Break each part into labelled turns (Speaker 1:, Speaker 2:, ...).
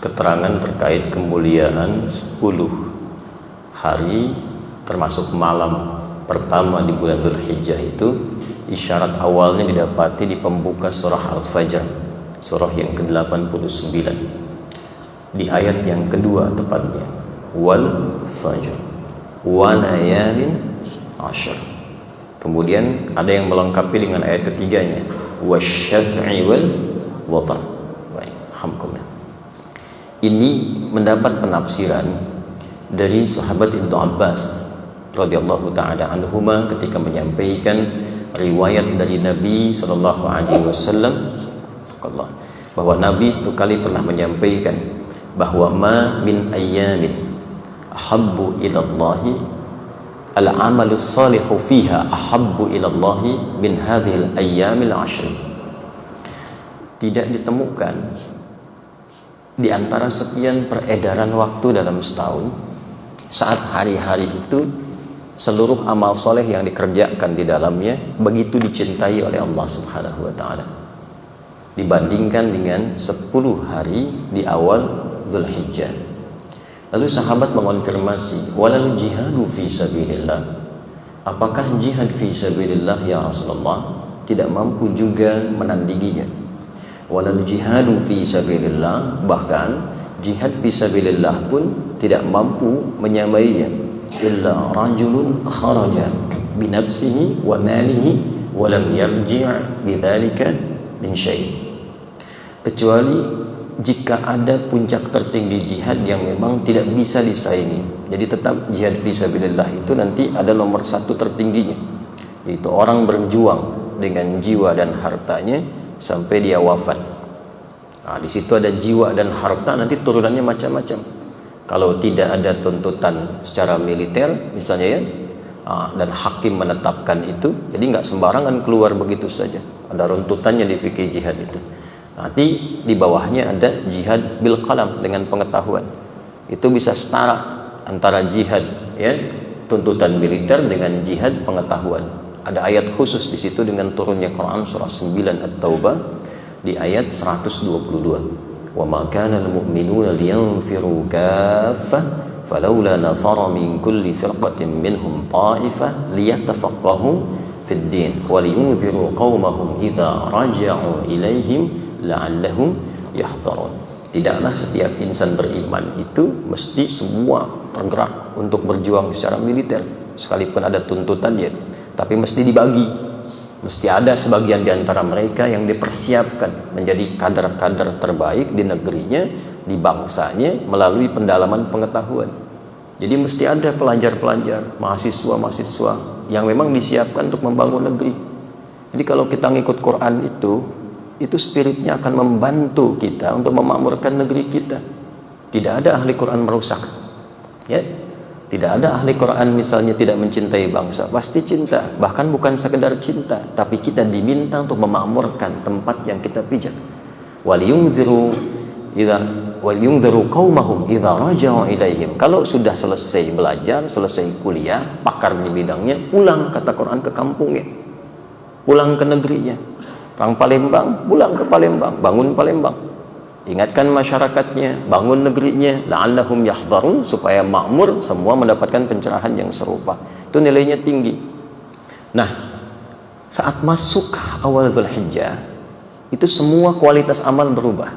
Speaker 1: keterangan terkait kemuliaan 10 hari termasuk malam pertama di bulan Dzulhijjah itu. Isyarat awalnya didapati di pembuka surah Al-Fajr, surah yang ke-89, di ayat yang kedua tepatnya, wal fajr wa layalin ashr. Kemudian ada yang melengkapi dengan ayat ketiganya, wasyaf'i wal watr. Baik, alhamdulillah. Ini mendapat penafsiran dari sahabat Ibnu Abbas radhiyallahu taala anhuma ketika menyampaikan riwayat dari Nabi sallallahu alaihi wasallam bahwa Nabi satu kali pernah menyampaikan bahwa ma min ayyamin ahabbu ila Allah al-amalu salihu fiha ahabbu ila Allah min hadhil ayyamil ashr. Tidak ditemukan di antara sekian peredaran waktu dalam setahun saat hari-hari itu seluruh amal soleh yang dikerjakan di dalamnya begitu dicintai oleh Allah Subhanahu wa ta'ala dibandingkan dengan 10 hari di awal Dzulhijjah. Lalu sahabat mengonfirmasi, walal jihadu fi sabilillah, apakah jihad fi sabilillah ya Rasulullah? Tidak mampu juga menandinginya. Walal jihadu fi sabilillah, bahkan jihad fi sabilillah pun tidak mampu menyamainya. Illa rajulun kharaja binafsihi wa malihi wa lam yarji' bidzalika min syai'. Kecuali jika ada puncak tertinggi jihad yang memang tidak bisa disaingi. Jadi tetap jihad fi sabilillah itu nanti ada nomor satu tertingginya, yaitu orang berjuang dengan jiwa dan hartanya sampai dia wafat. Nah, di situ ada jiwa dan harta, nanti turunannya macam-macam. Kalau tidak ada tuntutan secara militer misalnya ya, dan hakim menetapkan itu, jadi nggak sembarangan keluar begitu saja, ada runtutannya di fikih jihad itu. Nanti di bawahnya ada jihad bil qalam, dengan pengetahuan. Itu bisa setara antara jihad ya tuntutan militer dengan jihad pengetahuan. Ada ayat khusus di situ dengan turunnya Quran surah 9 At-Taubah di ayat 122. وَمَا كَانَ الْمُؤْمِنُونَ لِيَنْفِرُوا كَافَّةً فَلَوْلَا نَفَرَ مِنْ كُلِّ فِرْقَةٍ مِّنْهُمْ طَائِفَةٌ لِيَتَفَقَّهُوا فِي الدِّينِ وَلِيُنْذِرُوا قَوْمَهُمْ إِذَا رَجَعُوا إِلَيْهِمْ لَعَلَّهُمْ يَحْذَرُونَ. Tidaklah setiap insan beriman itu mesti semua tergerak untuk berjuang secara militer, sekalipun ada tuntutannya, tapi mesti dibagi. Mesti ada sebagian di antara mereka yang dipersiapkan menjadi kader-kader terbaik di negerinya, di bangsanya, melalui pendalaman pengetahuan. Jadi mesti ada pelajar-pelajar, mahasiswa-mahasiswa yang memang disiapkan untuk membangun negeri. Jadi kalau kita ngikut Quran itu spiritnya akan membantu kita untuk memakmurkan negeri kita. Tidak ada ahli Quran merusak, ya. Tidak ada ahli Quran misalnya tidak mencintai bangsa, pasti cinta. Bahkan bukan sekedar cinta, tapi kita diminta untuk memakmurkan tempat yang kita pijak. Waliyungziru qaumahum idza raja'u ilaihim. Kalau sudah selesai belajar, selesai kuliah, pakar di bidangnya, pulang, kata Quran, ke kampungnya. Pulang ke negerinya. Orang Palembang, pulang ke Palembang, bangun Palembang. Ingatkan masyarakatnya, bangun negerinya, la'allahum yahdharun, supaya makmur, semua mendapatkan pencerahan yang serupa. Itu nilainya tinggi. Nah, saat masuk awal Dzulhijjah, itu semua kualitas amal berubah.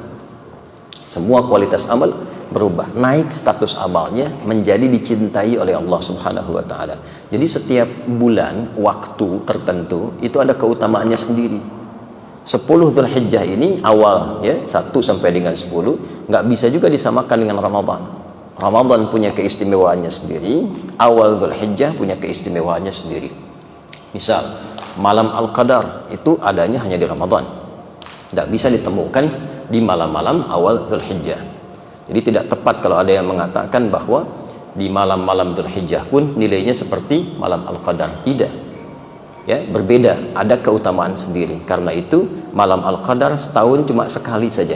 Speaker 1: Semua kualitas amal berubah. Naik status amalnya menjadi dicintai oleh Allah Subhanahu wa ta'ala. Jadi setiap bulan, waktu tertentu, itu ada keutamaannya sendiri. 10 Dzulhijjah ini awal ya, 1 sampai dengan 10 nggak bisa juga disamakan dengan Ramadan. Ramadan punya keistimewaannya sendiri, awal Dzulhijjah punya keistimewaannya sendiri. Misal malam Al-Qadar itu adanya hanya di Ramadan, nggak bisa ditemukan di malam-malam awal Dzulhijjah. Jadi tidak tepat kalau ada yang mengatakan bahwa di malam-malam Dzulhijjah pun nilainya seperti malam Al-Qadar. Tidak. Ya, berbeda, ada keutamaan sendiri. Karena itu malam Al-Qadar setahun cuma sekali saja,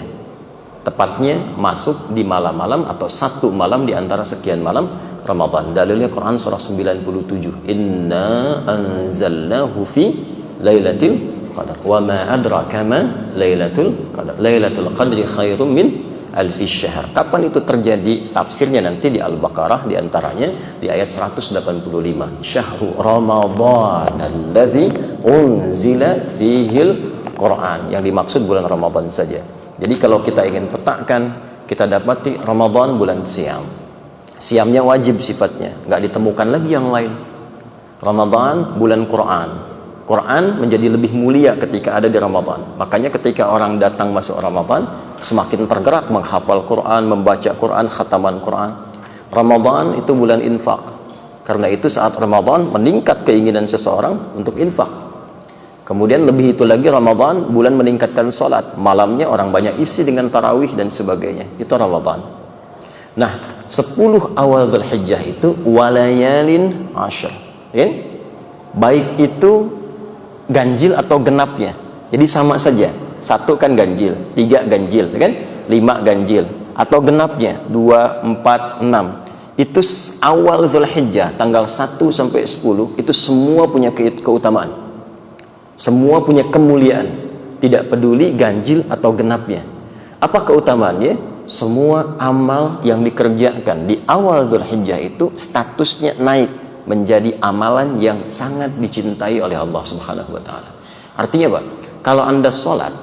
Speaker 1: tepatnya masuk di malam-malam atau satu malam di antara sekian malam Ramadan. Dalilnya Quran surah 97, inna anzalnahu fi lailatul qadar wa ma adraka ma lailatul qadar, lailatul qadri khairum min alfi syahr. Kapan itu terjadi? Tafsirnya nanti di Al-Baqarah, di antaranya di ayat 185. Syahrul Ramadhan alladzi unzila fihil Quran. Yang dimaksud bulan Ramadan saja. Jadi kalau kita ingin petakan, kita dapati Ramadan bulan siam. Siamnya wajib sifatnya, nggak ditemukan lagi yang lain. Ramadan bulan Quran. Quran menjadi lebih mulia ketika ada di Ramadan. Makanya ketika orang datang masuk Ramadan, semakin tergerak menghafal Quran, membaca Quran, khataman Quran. Ramadan itu bulan infak. Karena itu saat Ramadan meningkat keinginan seseorang untuk infak. Kemudian lebih itu lagi Ramadan bulan meningkatkan sholat. Malamnya orang banyak isi dengan tarawih dan sebagainya. Itu Ramadan. Nah, 10 awal Dzulhijjah itu walayalin ashr. Ya? Baik itu ganjil atau genapnya. Jadi sama saja. 1 kan ganjil, 3 ganjil, kan? 5 ganjil. Atau genapnya 2, 4, 6. Itu awal Dzulhijjah tanggal 1 sampai 10 itu semua punya keutamaan. Semua punya kemuliaan. Tidak peduli ganjil atau genapnya. Apa keutamaannya? Semua amal yang dikerjakan di awal Dzulhijjah itu statusnya naik menjadi amalan yang sangat dicintai oleh Allah Subhanahu wa taala. Artinya apa? Kalau Anda sholat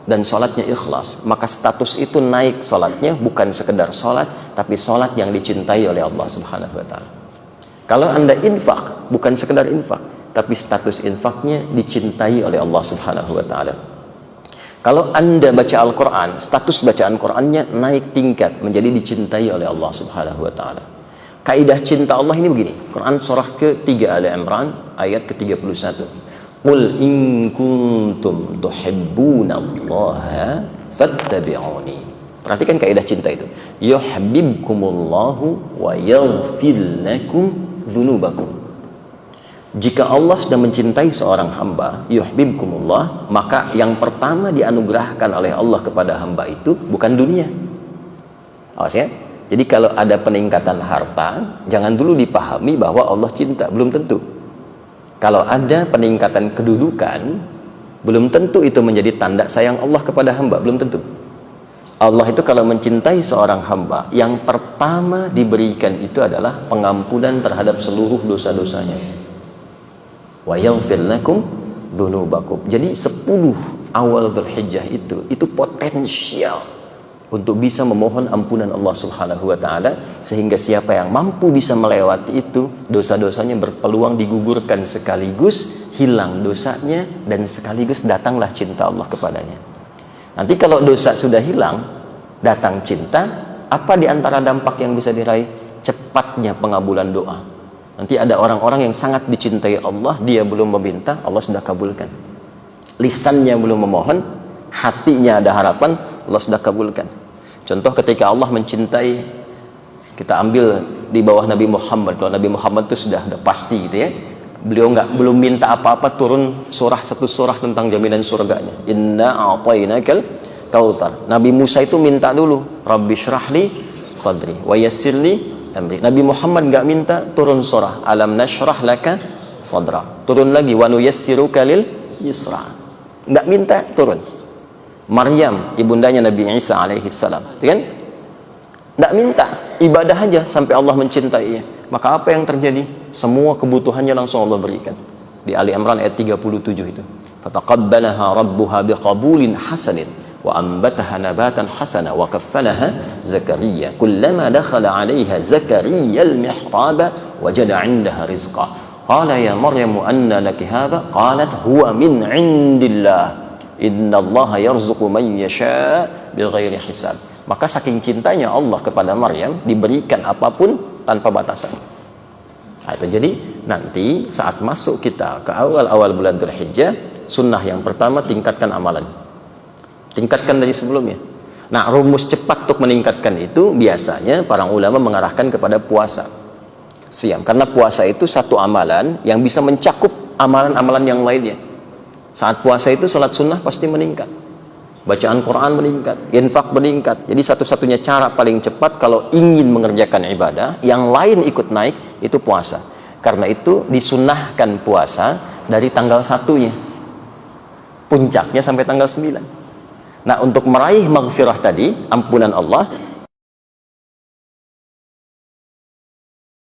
Speaker 1: dan sholatnya ikhlas, maka status itu naik sholatnya bukan sekedar sholat, tapi sholat yang dicintai oleh Allah Subhanahu wa taala. Kalau Anda infak, bukan sekedar infak, tapi status infaknya dicintai oleh Allah Subhanahu wa taala. Kalau Anda baca Al-Quran, status bacaan Qurannya naik tingkat menjadi dicintai oleh Allah Subhanahu wa taala. Kaidah cinta Allah ini begini. Quran surah ke-3 Ali Imran ayat ke-31. Qul in kuntum tuhibbunallaha fattabi'uni. Perhatikan kaidah cinta itu. Yuhibbukumullahu wa yaghfir lakum dzunubakum. Jika Allah sudah mencintai seorang hamba, yuhibbukumullah, maka yang pertama dianugerahkan oleh Allah kepada hamba itu bukan dunia. Awas ya. Jadi kalau ada peningkatan harta, jangan dulu dipahami bahwa Allah cinta, belum tentu. Kalau ada peningkatan kedudukan, belum tentu itu menjadi tanda sayang Allah kepada hamba, belum tentu. Allah itu kalau mencintai seorang hamba, yang pertama diberikan itu adalah pengampunan terhadap seluruh dosa-dosanya. Wa yaghfir lakum dzunubakum. Jadi 10 awal Dzulhijjah itu potensial untuk bisa memohon ampunan Allah Subhanahu wa taala, sehingga siapa yang mampu bisa melewati itu, dosa-dosanya berpeluang digugurkan sekaligus hilang dosanya dan sekaligus datanglah cinta Allah kepadanya. Nanti kalau dosa sudah hilang, datang cinta, apa di antara dampak yang bisa diraih? Cepatnya pengabulan doa. Nanti ada orang-orang yang sangat dicintai Allah, dia belum meminta, Allah sudah kabulkan. Lisannya belum memohon, hatinya ada harapan, Allah sudah kabulkan. Contoh ketika Allah mencintai, kita ambil di bawah Nabi Muhammad. Kalau Nabi Muhammad itu sudah pasti gitu ya. Beliau belum minta apa-apa, turun satu surah tentang jaminan surganya. Inna a'tainakal kautsar. Nabi Musa itu minta dulu, Rabbi syrahli sadri wa yassirli amri. Nabi Muhammad nggak minta, turun surah Alam nashrah laka sadra. Turun lagi wa nuyassiruka lil yusra. Nggak minta, turun. Maryam, ibundanya Nabi Isa alaihi salam, kan? Nggak minta, ibadah aja sampai Allah mencintainya. Maka apa yang terjadi? Semua kebutuhannya langsung Allah berikan. Di Ali Imran ayat 37 itu. Fataqabbalaha rabbuha biqabulin hasanin wa ambataha nabatan hasana wa kaffalaha Zakaria. Kullama dakhala 'alaiha Zakaria al-mihraba wajada 'indaha rizqa. Qala ya Maryam anna laki hadha? Qalat huwa min 'indillah. Innallaha yarzuqu man yasha bighairi hisab. Maka saking cintanya Allah kepada Maryam, diberikan apapun tanpa batasan. Nah, itu jadi nanti saat masuk kita ke awal-awal bulan Dzulhijjah, sunnah yang pertama tingkatkan amalan. Tingkatkan dari sebelumnya. Nah, rumus cepat untuk meningkatkan itu biasanya para ulama mengarahkan kepada puasa. Siam, karena puasa itu satu amalan yang bisa mencakup amalan-amalan yang lainnya. Saat puasa itu salat sunnah pasti meningkat, bacaan Quran meningkat, infak meningkat. Jadi satu-satunya cara paling cepat kalau ingin mengerjakan ibadah yang lain ikut naik itu puasa. Karena itu disunnahkan puasa dari tanggal 1-nya, puncaknya sampai tanggal 9. Nah, untuk meraih maghfirah tadi, ampunan Allah,